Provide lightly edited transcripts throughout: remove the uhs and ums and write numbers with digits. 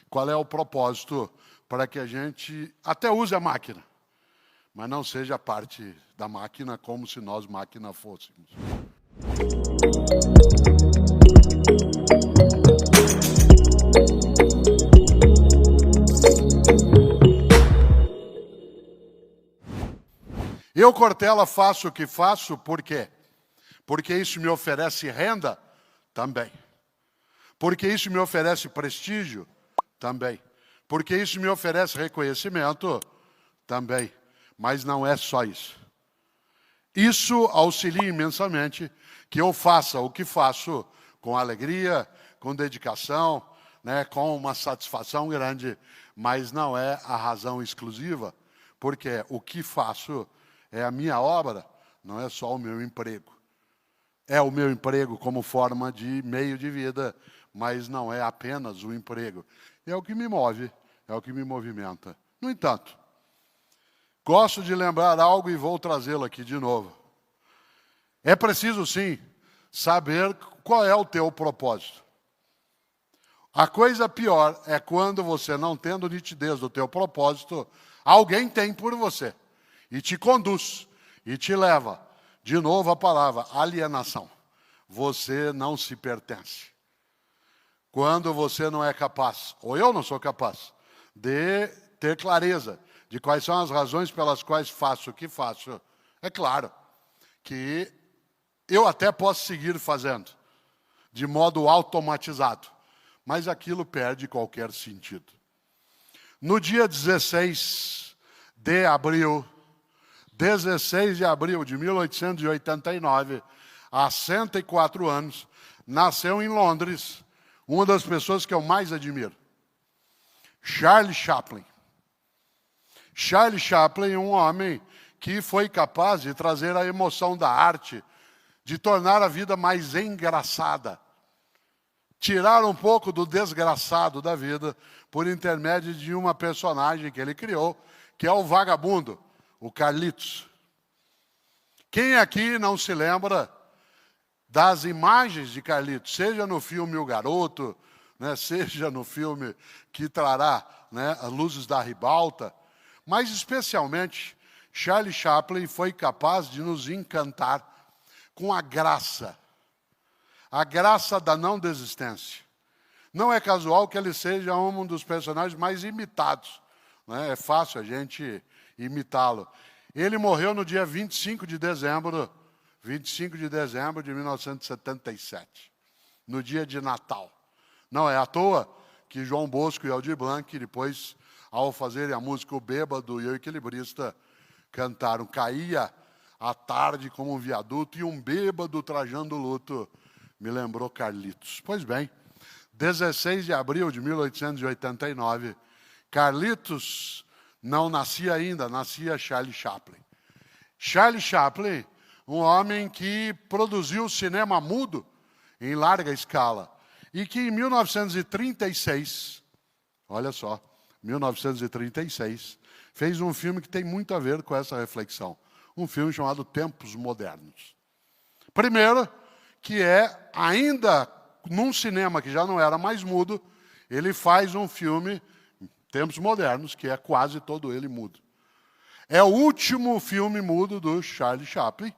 qual é o propósito para que a gente até use a máquina, mas não seja parte da máquina como se nós máquina fôssemos. Eu, Cortella, faço o que faço, por quê? Porque isso me oferece renda? Também. Porque isso me oferece prestígio? Também. Porque isso me oferece reconhecimento? Também. Mas não é só isso. Isso auxilia imensamente que eu faça o que faço com alegria, com dedicação, né, com uma satisfação grande, mas não é a razão exclusiva, porque o que faço é a minha obra, não é só o meu emprego. É o meu emprego como forma de meio de vida, mas não é apenas o emprego. É o que me move, é o que me movimenta. No entanto, gosto de lembrar algo e vou trazê-lo aqui de novo. É preciso, sim, saber qual é o teu propósito. A coisa pior é quando você, não tendo nitidez do teu propósito, alguém tem por você. E te conduz, e te leva. De novo a palavra, alienação. Você não se pertence. Quando você não é capaz, ou eu não sou capaz, de ter clareza de quais são as razões pelas quais faço o que faço, é claro que eu até posso seguir fazendo, de modo automatizado, mas aquilo perde qualquer sentido. No dia 16 de abril de 1889, há 104 anos, nasceu em Londres uma das pessoas que eu mais admiro, Charlie Chaplin. Charlie Chaplin é um homem que foi capaz de trazer a emoção da arte, de tornar a vida mais engraçada, tirar um pouco do desgraçado da vida por intermédio de uma personagem que ele criou, que é o vagabundo, o Carlitos. Quem aqui não se lembra das imagens de Carlitos, seja no filme O Garoto, né, seja no filme que trará, né, As Luzes da Ribalta, mas especialmente Charlie Chaplin foi capaz de nos encantar com a graça da não desistência. Não é casual que ele seja um dos personagens mais imitados, né? É fácil a gente imitá-lo. Ele morreu no dia 25 de dezembro de 1977, no dia de Natal. Não é à toa que João Bosco e Aldir Blanc, depois, ao fazerem a música O Bêbado e o Equilibrista, cantaram Caía a tarde como um viaduto e um bêbado trajando luto me lembrou Carlitos. Pois bem, 16 de abril de 1889, Carlitos não nascia ainda, nascia Charlie Chaplin. Charlie Chaplin, um homem que produziu cinema mudo em larga escala e que em 1936, olha só, 1936, fez um filme que tem muito a ver com essa reflexão. Um filme chamado Tempos Modernos. Primeiro, que é, ainda num cinema que já não era mais mudo, ele faz um filme, Tempos Modernos, que é quase todo ele mudo. É o último filme mudo do Charlie Chaplin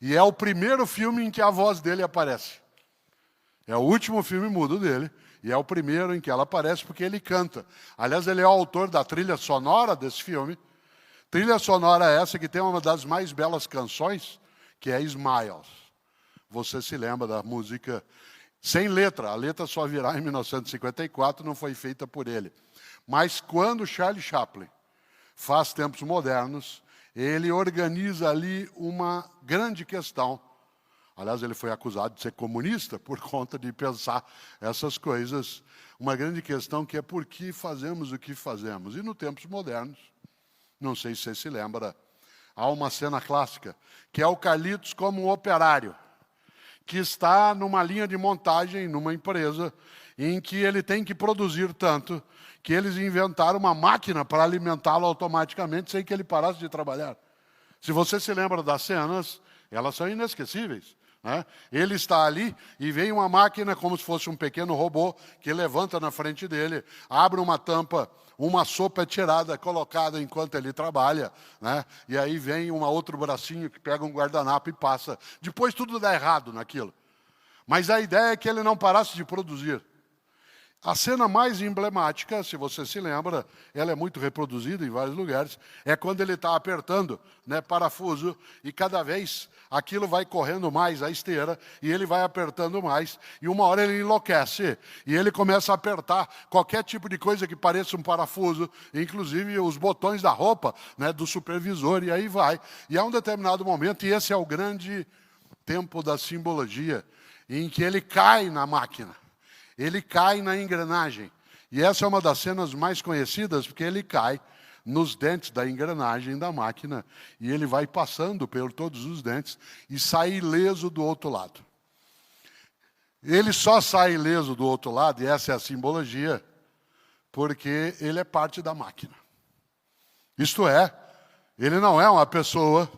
e é o primeiro filme em que a voz dele aparece. É o último filme mudo dele e é o primeiro em que ela aparece porque ele canta. Aliás, ele é o autor da trilha sonora desse filme. Trilha sonora essa que tem uma das mais belas canções, que é Smiles. Você se lembra da música sem letra. A letra só virá em 1954, não foi feita por ele. Mas quando Charlie Chaplin faz Tempos Modernos, ele organiza ali uma grande questão. Aliás, ele foi acusado de ser comunista por conta de pensar essas coisas. Uma grande questão que é por que fazemos o que fazemos. E no Tempos Modernos, não sei se você se lembra, há uma cena clássica, que é o Carlitos como um operário, que está numa linha de montagem, numa empresa, em que ele tem que produzir tanto, que eles inventaram uma máquina para alimentá-lo automaticamente, sem que ele parasse de trabalhar. Se você se lembra das cenas, elas são inesquecíveis. né? Ele está ali e vem uma máquina como se fosse um pequeno robô que levanta na frente dele, abre uma tampa, uma sopa é tirada, colocada enquanto ele trabalha, né? E aí vem um outro bracinho que pega um guardanapo e passa. Depois tudo dá errado naquilo. Mas a ideia é que ele não parasse de produzir. A cena mais emblemática, se você se lembra, ela é muito reproduzida em vários lugares, é quando ele está apertando, né, parafuso, e cada vez aquilo vai correndo mais a esteira, e ele vai apertando mais, e uma hora ele enlouquece, e ele começa a apertar qualquer tipo de coisa que pareça um parafuso, inclusive os botões da roupa, né, do supervisor, e aí vai. E há um determinado momento, e esse é o grande tempo da simbologia, em que ele cai na máquina. Ele cai na engrenagem. E essa é uma das cenas mais conhecidas, porque ele cai nos dentes da engrenagem da máquina, e ele vai passando por todos os dentes e sai ileso do outro lado. Ele só sai ileso do outro lado, e essa é a simbologia, porque ele é parte da máquina. Isto é, ele não é uma pessoa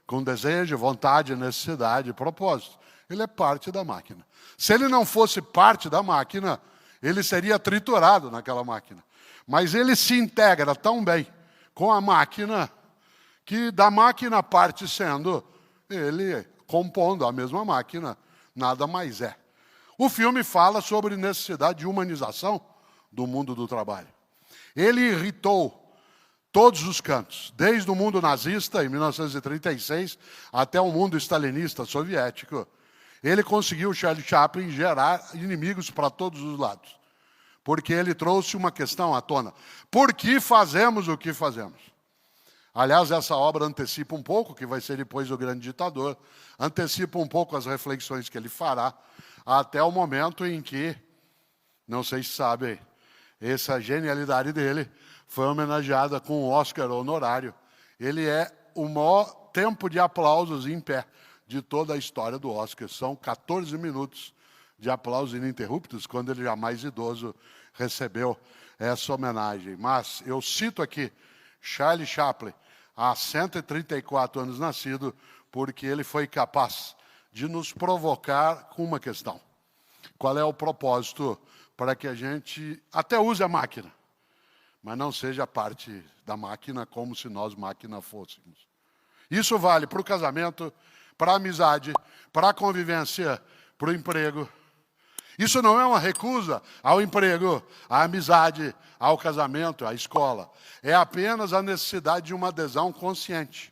com desejo, vontade, necessidade, propósito. Ele é parte da máquina. Se ele não fosse parte da máquina, ele seria triturado naquela máquina. Mas ele se integra tão bem com a máquina, que da máquina parte sendo ele compondo a mesma máquina, nada mais é. O filme fala sobre necessidade de humanização do mundo do trabalho. Ele irritou todos os cantos, desde o mundo nazista, em 1936, até o mundo stalinista soviético. Ele conseguiu, Charlie Chaplin, gerar inimigos para todos os lados. Porque ele trouxe uma questão à tona. Por que fazemos o que fazemos? Aliás, essa obra antecipa um pouco, que vai ser depois O Grande Ditador, antecipa um pouco as reflexões que ele fará, até o momento em que, não sei se sabem, essa genialidade dele foi homenageada com um Oscar honorário. Ele é o maior tempo de aplausos em pé de toda a história do Oscar. São 14 minutos de aplausos ininterruptos, quando ele já mais idoso recebeu essa homenagem. Mas eu cito aqui Charlie Chaplin, há 134 anos nascido, porque ele foi capaz de nos provocar com uma questão. Qual é o propósito para que a gente até use a máquina, mas não seja parte da máquina como se nós máquina fôssemos. Isso vale para o casamento, para a amizade, para a convivência, para o emprego. Isso não é uma recusa ao emprego, à amizade, ao casamento, à escola. É apenas a necessidade de uma adesão consciente.